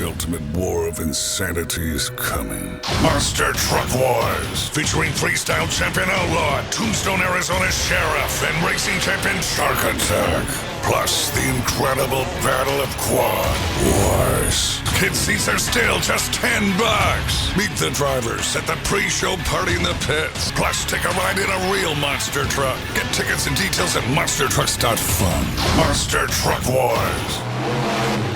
The ultimate war of insanity is coming. Monster Truck Wars, featuring freestyle champion Outlaw, Tombstone, Arizona Sheriff, and racing champion Shark Attack. Plus, the incredible Battle of Quad Wars. Kid seats are still just $10. Meet the drivers at the pre-show party in the pits. Plus, take a ride in a real monster truck. Get tickets and details at monstertrucks.fun. Monster Truck Wars.